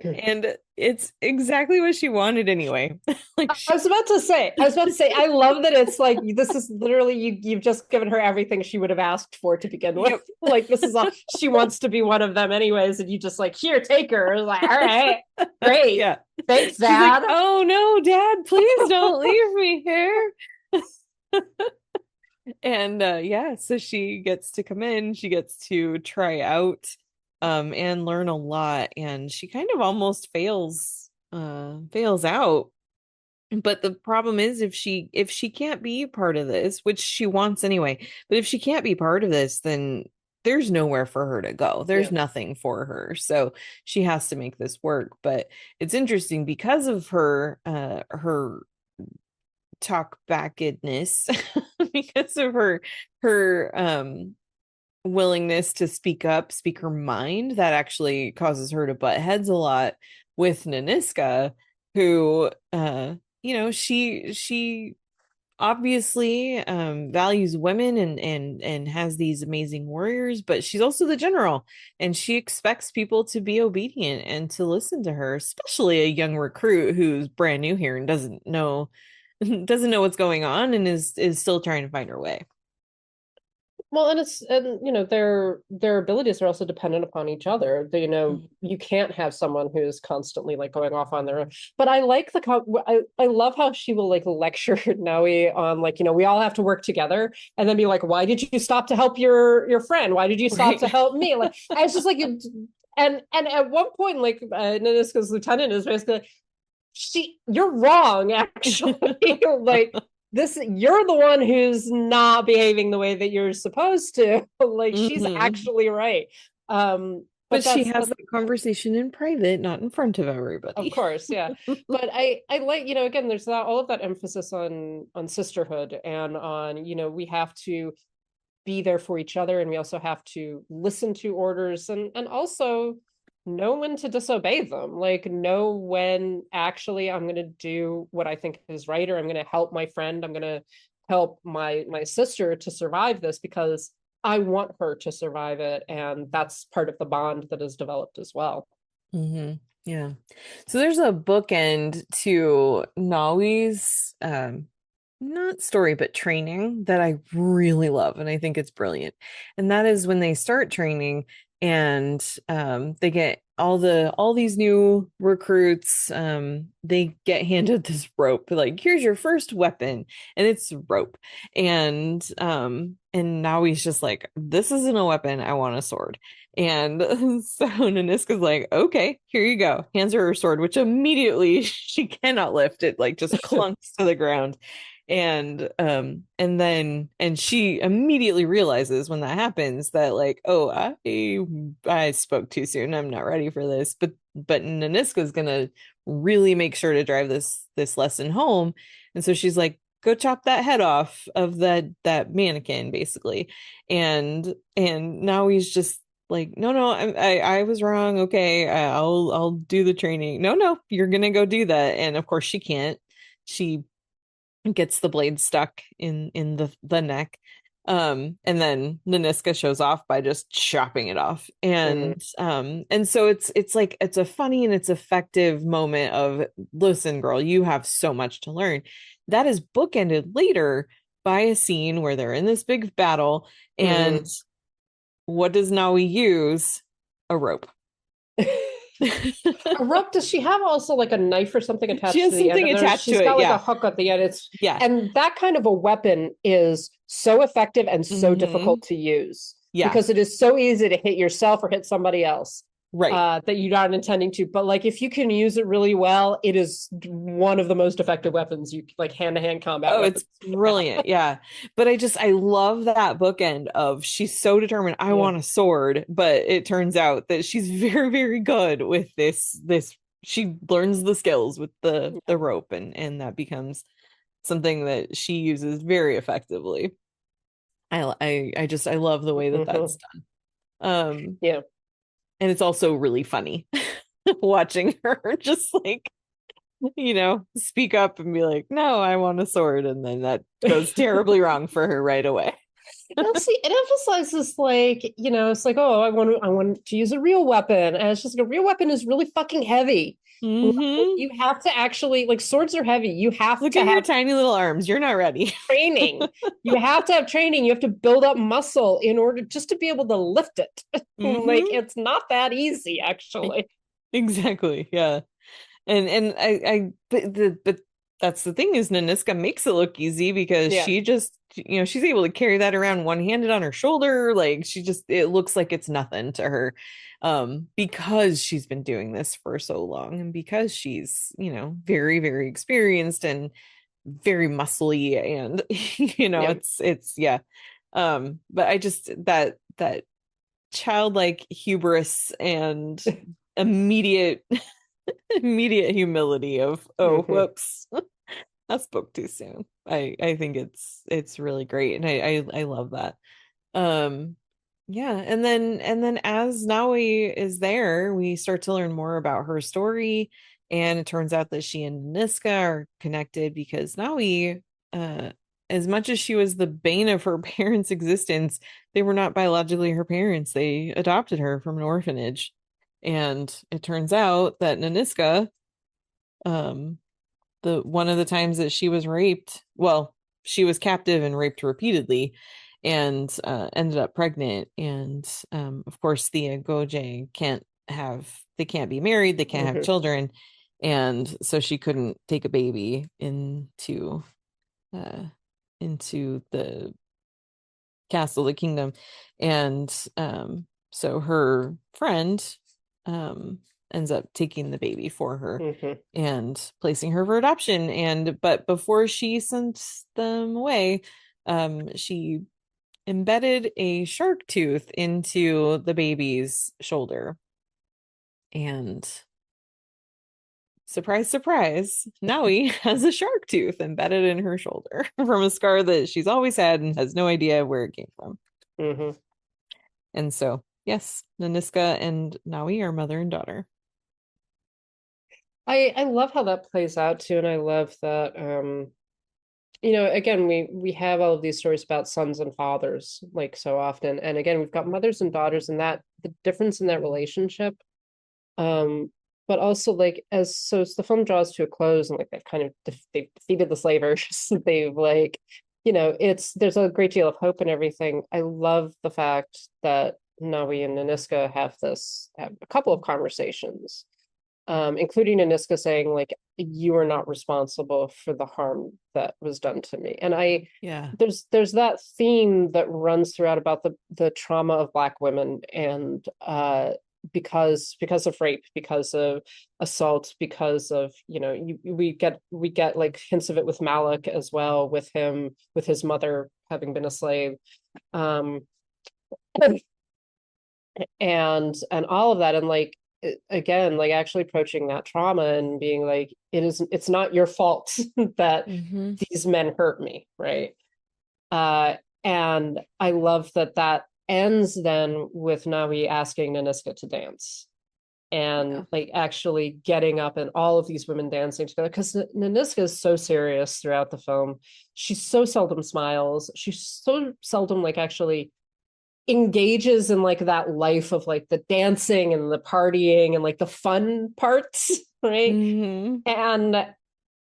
and it's exactly what she wanted anyway. Like I was about to say, I love that it's like, this is literally, you've just given her everything she would have asked for to begin with. Yep. Like, this is all, she wants to be one of them anyways, and you just like, here, take her. It's like, all right, great. Yeah. Thanks, She's like, Dad. "Oh no, Dad, please don't leave me here." And so she gets to come in, she gets to try out and learn a lot, and she kind of almost fails out. But the problem is, if she can't be part of this, which she wants anyway, but if she can't be part of this, then there's nowhere for her to go. There's nothing for her. So she has to make this work. But it's interesting because of her talk backedness, because of her willingness to speak up, speak her mind, that actually causes her to butt heads a lot with Nanisca, who she obviously values women and has these amazing warriors, but she's also the general, and she expects people to be obedient and to listen to her, especially a young recruit who's brand new here and doesn't know what's going on and is still trying to find her way. Well, and their abilities are also dependent upon each other. You can't have someone who's constantly like going off on their own. But I like I love how she will like lecture Naui on like, we all have to work together, and then be like, why did you stop to help your friend? Why did you stop to help me? Like, it's just like, and at one point, like Nanisca's lieutenant is basically, you're wrong, actually. Like, you're the one who's not behaving the way that you're supposed to. Like, she's actually right. But she has that conversation in private, not in front of everybody. Of course, yeah. But I like, again, there's all of that emphasis on sisterhood, and on, we have to be there for each other, and we also have to listen to orders, and also know when to disobey them. Like, know when actually I'm going to do what I think is right, or I'm going to help my friend, I'm going to help my sister to survive this because I want her to survive it, and that's part of the bond that is developed as well. Yeah. So there's a bookend to Naui's not story but training that I really love, and I think it's brilliant. And that is when they start training, and they get all these new recruits, they get handed this rope, like, here's your first weapon, and it's rope. And now he's just like, this isn't a weapon, I want a sword. And so Nanisca's like, okay, here you go, hands her sword, which immediately she cannot lift. It like just clunks to the ground. And she immediately realizes when that happens that like, oh, I spoke too soon, I'm not ready for this. But Nanisca's gonna really make sure to drive this lesson home. And so she's like, go chop that head off of that mannequin, basically. And now he's just like, no, I was wrong, okay, I'll do the training. No, you're gonna go do that. And of course she can't. She gets the blade stuck in the neck, and then Nanisca shows off by just chopping it off. And so it's like, it's a funny and it's effective moment of, listen, girl, you have so much to learn. That is bookended later by a scene where they're in this big battle, and what does Naui use? A rope. A rope. Does she have also like a knife or something attached to the end? She has something attached to it. She's got like a hook at the end. And that kind of a weapon is so effective and so difficult to use. Yeah. Because it is so easy to hit yourself or hit somebody else. Right. That you're not intending to. But like, if you can use it really well, it is one of the most effective weapons, you like, hand-to-hand combat. Oh, it's brilliant. Yeah. But I love that bookend of, she's so determined, I want a sword, but it turns out that she's very, very good with this. She learns the skills with the rope, and that becomes something that she uses very effectively. I love the way that that's done. Yeah. And it's also really funny watching her just like speak up and be like, no, I want a sword. And then that goes terribly wrong for her right away. See, it emphasizes like, it's like, oh, I want to use a real weapon. And it's just like a real weapon is really fucking heavy. Mm-hmm. You have to actually, like, swords are heavy. You have Look to at your have tiny little arms. You're not ready. training. You have to have training. You have to build up muscle in order just to be able to lift it. Like, it's not that easy, actually. Exactly. Yeah. And but that's the thing is Nanisca makes it look easy because she just, she's able to carry that around one-handed on her shoulder. Like it looks like it's nothing to her, because she's been doing this for so long and because she's, very, very experienced and very muscly and, it's yeah. But I just, that childlike hubris and immediate humility of whoops, I spoke too soon. I think it's really great, and I love that. Yeah, and then as Naui is there, we start to learn more about her story, and it turns out that she and Niska are connected because Naui, as much as she was the bane of her parents' existence, they were not biologically her parents. They adopted her from an orphanage. And it turns out that Nanisca, the one of the times that she was raped, well, she was captive and raped repeatedly and ended up pregnant. And of course, the Agoije can't be married, they can't have children. And so she couldn't take a baby into the castle, the kingdom. And so her friend ends up taking the baby for her and placing her for adoption. But before she sent them away, she embedded a shark tooth into the baby's shoulder. And surprise, surprise, Naui has a shark tooth embedded in her shoulder from a scar that she's always had and has no idea where it came from. And so, yes, Nanisca and Naui are mother and daughter. I love how that plays out too, and I love that again, we have all of these stories about sons and fathers like so often, and again we've got mothers and daughters, and that the difference in that relationship, but also like as the film draws to a close and like they've defeated the slavers, they've like there's a great deal of hope and everything. I love the fact that Naui and Nanisca have a couple of conversations, including Nanisca saying like, you are not responsible for the harm that was done to me. And there's that theme that runs throughout about the trauma of Black women, and because of rape, because of assault, because of we get like hints of it with Malik as well, with his mother having been a slave, and all of that, and like again, like actually approaching that trauma and being like, it's not your fault that these men hurt me, right? And I love that ends then with Naui asking Nanisca to dance, and like actually getting up and all of these women dancing together, because Nanisca is so serious throughout the film. She so seldom smiles. She so seldom like actually engages in like that life of like the dancing and the partying and like the fun parts, right?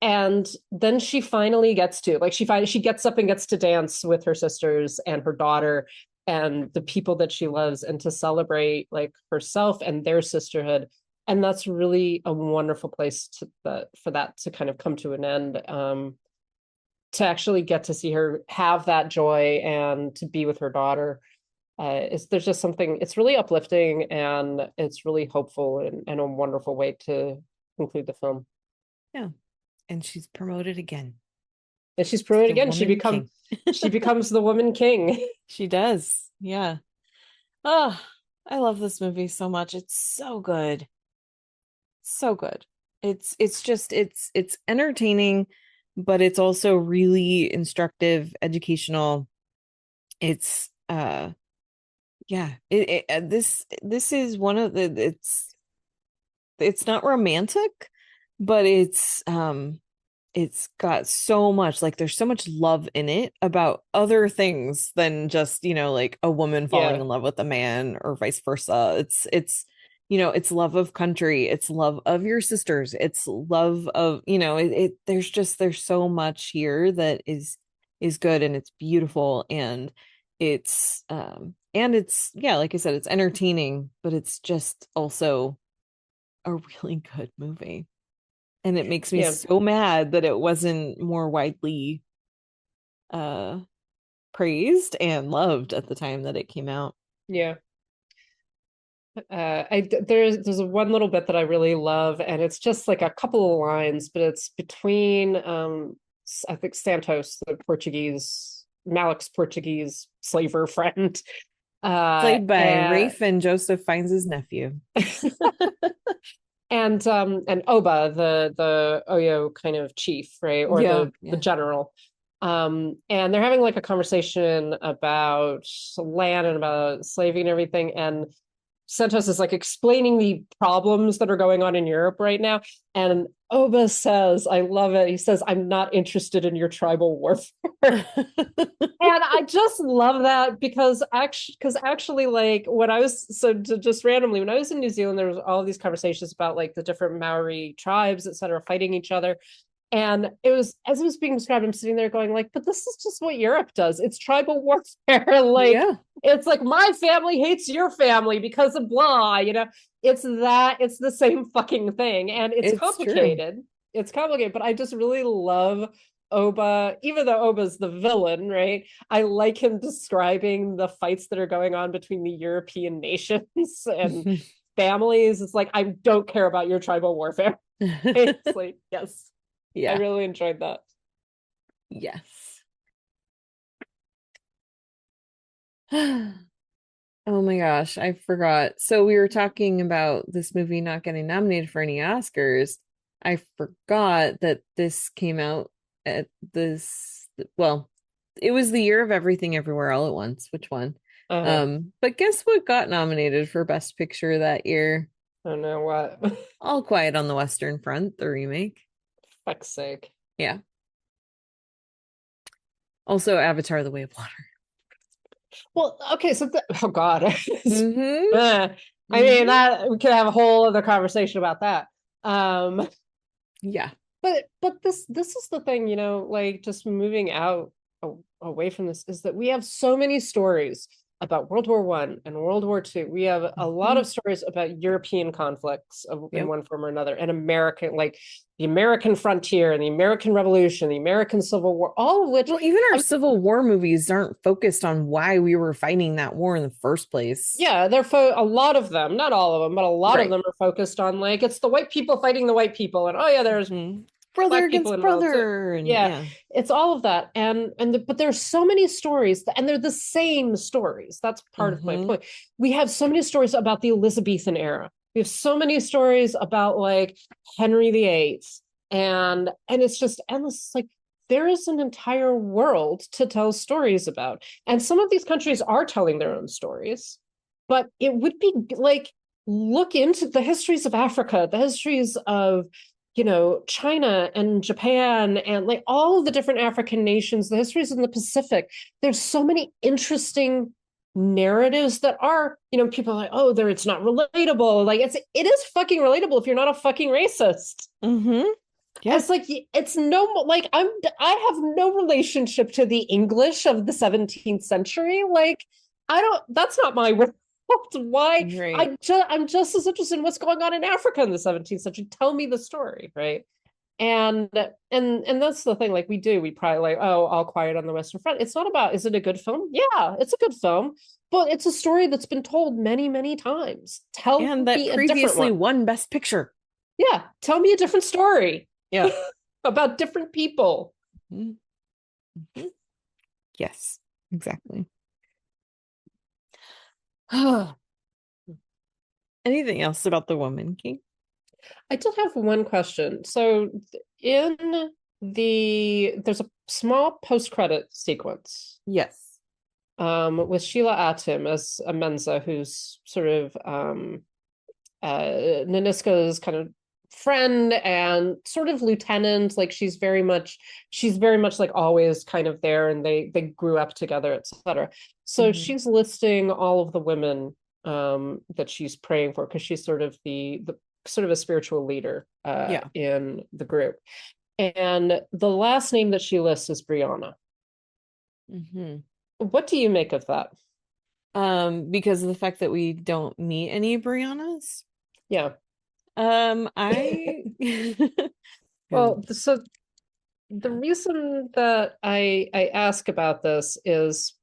And then she finally gets to like she gets up and gets to dance with her sisters and her daughter and the people that she loves, and to celebrate like herself and their sisterhood. And that's really a wonderful place for that to kind of come to an end, to actually get to see her have that joy and to be with her daughter. There's just something, it's really uplifting and it's really hopeful and a wonderful way to conclude the film. Yeah. And she's promoted again. And she's promoted again. She becomes the woman king. She does. Yeah. Oh, I love this movie so much. It's so good. So good. It's entertaining, but it's also really instructive, educational. It's this is one of the, it's not romantic, but it's got so much, like there's so much love in it about other things than just, like a woman falling in love with a man or vice versa. It's it's love of country, it's love of your sisters, it's love of, there's so much here that is good, and it's beautiful, and it's yeah, like I said, it's entertaining, but it's just also a really good movie. And it makes me so mad that it wasn't more widely praised and loved at the time that it came out. Yeah. There's one little bit that I really love, and it's just like a couple of lines, but it's between I think Santos, the Malik's Portuguese slaver friend. Played by Rafe and Joseph Fiennes' nephew. And Oba, the Oyo kind of chief, right? Or the general. And they're having like a conversation about land and about slavery and everything. And Santos is like explaining the problems that are going on in Europe right now. And Oba says, I love it. He says, I'm not interested in your tribal warfare. And I just love that because actually like when I was, just randomly, when I was in New Zealand, there was all these conversations about like the different Maori tribes, et cetera, fighting each other. And it was, as it was being described, I'm sitting there going like, but this is just what Europe does. It's tribal warfare. Like, it's like my family hates your family because of blah, it's the same fucking thing. And it's complicated. True. It's complicated, but I just really love Oba, even though Oba's the villain, right? I like him describing the fights that are going on between the European nations and families. It's like, I don't care about your tribal warfare. It's like, yes. Yeah, I really enjoyed that. Yes. Oh my gosh, I forgot. So we were talking about this movie not getting nominated for any Oscars. I forgot that this came out at this, well, it was the year of Everything Everywhere All at Once. Which one? But guess what got nominated for Best Picture that year? Oh no, what? All Quiet on the Western Front, the remake. Fuck's sake. Yeah. Also Avatar: The Way of Water. Well, okay, so oh god. I mean, that we could have a whole other conversation about that. Yeah. But this is the thing, like just moving out away from this is that we have so many stories about World War I and World War II. We have a lot of stories about European conflicts in one form or another, and American, like the American frontier and the American Revolution, the American Civil War, all of which... Well, even our Civil War movies aren't focused on why we were fighting that war in the first place. Yeah, they're a lot of them, not all of them, but a lot of them are focused on like, it's the white people fighting the white people, and there's... brother against brother, and it's all of that, but there's so many stories, and they're the same stories. That's part of my point. We have so many stories about the Elizabethan era. We have so many stories about like Henry VIII, and it's just endless. It's like there is an entire world to tell stories about, and some of these countries are telling their own stories. But it would be like, look into the histories of Africa, the histories of China and Japan, and like all of the different African nations, the histories in the Pacific. There's so many interesting narratives that are, people are like, oh, it's not relatable. Like it is fucking relatable if you're not a fucking racist. Yeah. It's like, it's no, like I have no relationship to the English of the 17th century. Like that's not my world. Why? Right. I'm just as interested in what's going on in Africa in the 17th century. Tell me the story, right? And that's the thing. Like we probably like, oh, All Quiet on the Western Front. It's not about, is it a good film? Yeah, it's a good film, but it's a story that's been told many, many times. And that previously won Best Picture. Yeah, tell me a different story. Yeah, about different people. Yes, exactly. Anything else about The Woman King? I did have one question. So there's a small post-credit sequence. Yes. With Sheila Atim as Amenza, who's sort of Nanisca's kind of friend and sort of lieutenant. Like she's very much like always kind of there, and they grew up together, etc. So she's listing all of the women that she's praying for, because she's sort of the sort of a spiritual leader in the group. And the last name that she lists is Brianna. What do you make of that? Because of the fact that we don't meet any Briannas. Yeah. I well, so the reason that I ask about this is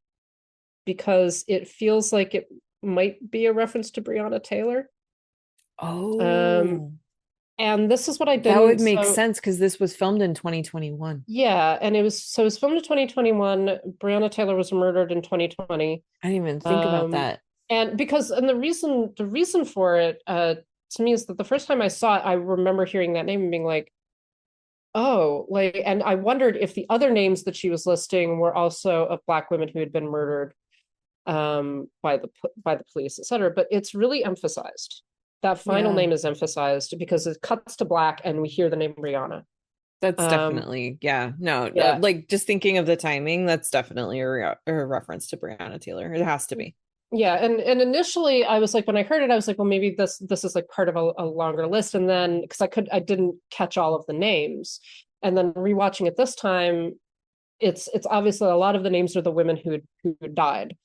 because it feels like it might be a reference to Breonna Taylor. Oh. And this is what I did. That would make sense, because this was filmed in 2021. Yeah, and it was filmed in 2021. Breonna Taylor was murdered in 2020. I didn't even think about that. And the reason for it to me is that the first time I saw it, I remember hearing that name and being like, oh, like, and I wondered if the other names that she was listing were also of Black women who had been murdered by the police, etc. But it's really emphasized. That final name is emphasized because it cuts to black and we hear the name Brianna. That's definitely, like just thinking of the timing, that's definitely a reference to Breonna Taylor. It has to be. Yeah, and initially I was like, when I heard it, I was like, well, maybe this is like part of a longer list. And then because I didn't catch all of the names, and then rewatching it this time, it's obviously a lot of the names are the women who died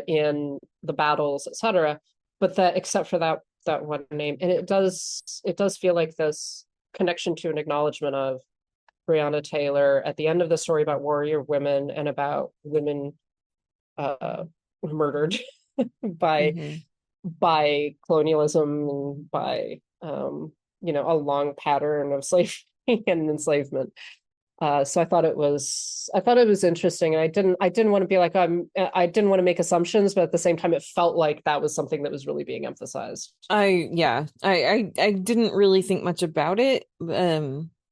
in the battles, etc. But that, except for that one name, and it does feel like this connection to an acknowledgement of Breonna Taylor at the end of the story about warrior women and about women murdered by colonialism and by a long pattern of slavery and enslavement. So I thought it was interesting, and I didn't want to be like I didn't want to make assumptions, but at the same time it felt like that was something that was really being emphasized. I didn't really think much about it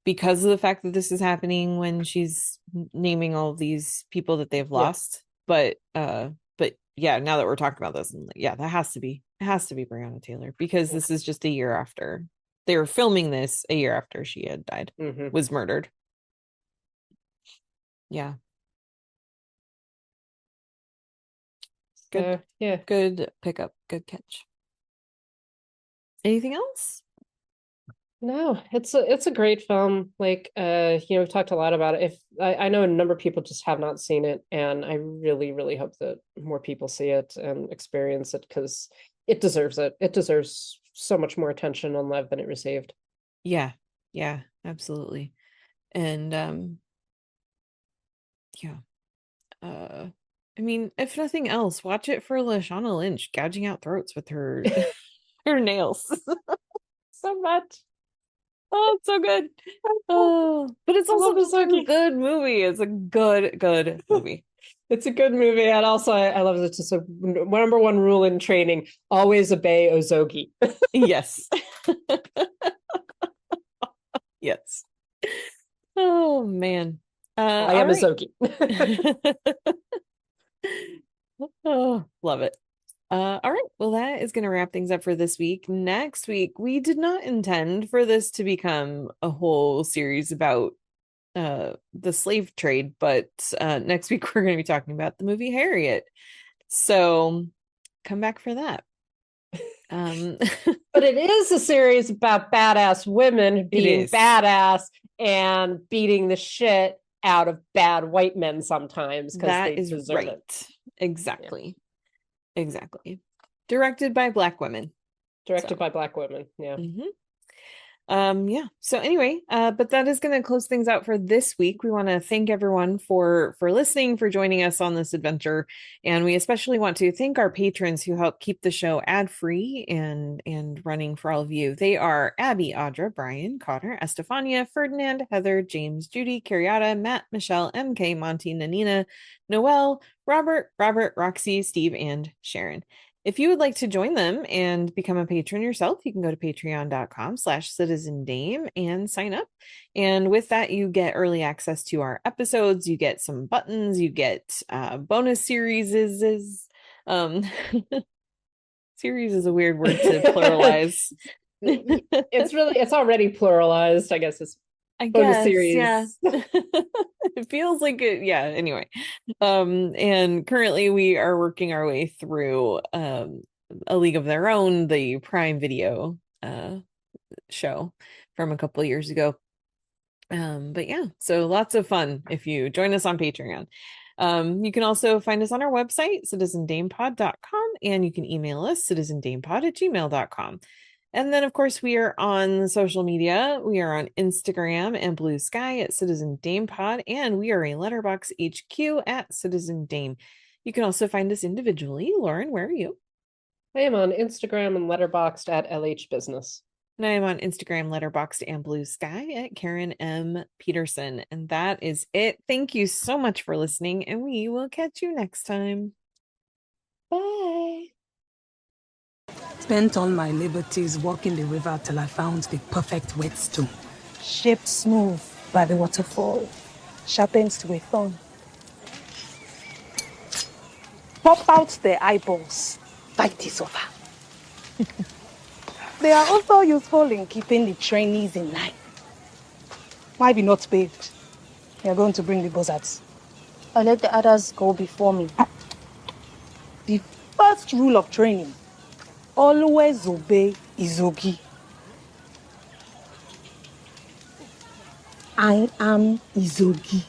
because of the fact that this is happening when she's naming all of these people that they've lost. But yeah, now that we're talking about this, I'm like, that has to be Breonna Taylor, because this is just a year after they were filming this, a year after she had died, was murdered. Yeah. Good. Good pickup. Good catch. Anything else? No, it's a great film. Like, we've talked a lot about it. If I know a number of people just have not seen it, and I really, really hope that more people see it and experience it, because it deserves it. It deserves so much more attention and love than it received. Yeah, absolutely. And I mean, if nothing else, watch it for Lashana Lynch gouging out throats with her her nails. So much. Oh, it's so good. Oh, but it's also just a good movie. It's a good movie. It's a good movie, and also I love it. It's just a number one rule in training: always obey Ozogi. Yes. Yes. Oh man. I am Ozogi. Oh, love it. All right. Well, that is going to wrap things up for this week. Next week, we did not intend for this to become a whole series about the slave trade, but next week we're going to be talking about the movie Harriet. So come back for that. But it is a series about badass women being badass and beating the shit out of bad white men sometimes, because they deserve it. Exactly. Exactly. Directed by Black women. By Black women. Yeah. So anyway, but that is going to close things out for this week. We want to thank everyone for listening, for joining us on this adventure, and we especially want to thank our patrons who help keep the show ad-free and running for all of you. They are Abby, Audra, Brian, Connor, Estefania, Ferdinand, Heather, James, Judy, Carriata, Matt, Michelle, MK, Monty, Nanina, Noel, Robert, Roxy, Steve, and Sharon. If you would like to join them and become a patron yourself, you can go to patreon.com/citizendame and sign up. And with that, you get early access to our episodes. You get some buttons. You get bonus series. Series is a weird word to pluralize. it's already pluralized, I guess. It's I bonus guess, series. yeah. It feels like it, yeah, anyway. And currently we are working our way through A League of Their Own, the Prime Video show from a couple of years ago. But yeah, so lots of fun if you join us on Patreon. You can also find us on our website, citizendamepod.com, and you can email us, citizendamepod@gmail.com. And then, of course, we are on social media. We are on Instagram and Blue Sky at Citizen Dame Pod, and we are a Letterboxd HQ at Citizen Dame. You can also find us individually. Lauren, where are you? I am on Instagram and Letterboxd at LH Business. And I am on Instagram, Letterboxd, and Blue Sky at Karen M. Peterson. And that is it. Thank you so much for listening, and we will catch you next time. Bye. Spent all my liberties walking the river till I found the perfect whetstone. Shaped smooth by the waterfall, sharpened to a thorn. Pop out the eyeballs. Fight is over. They are also useful in keeping the trainees in line. Why be not bathed? They are going to bring the buzzards. I'll let the others go before me. The first rule of training: always obey Izogi. I am Izogi.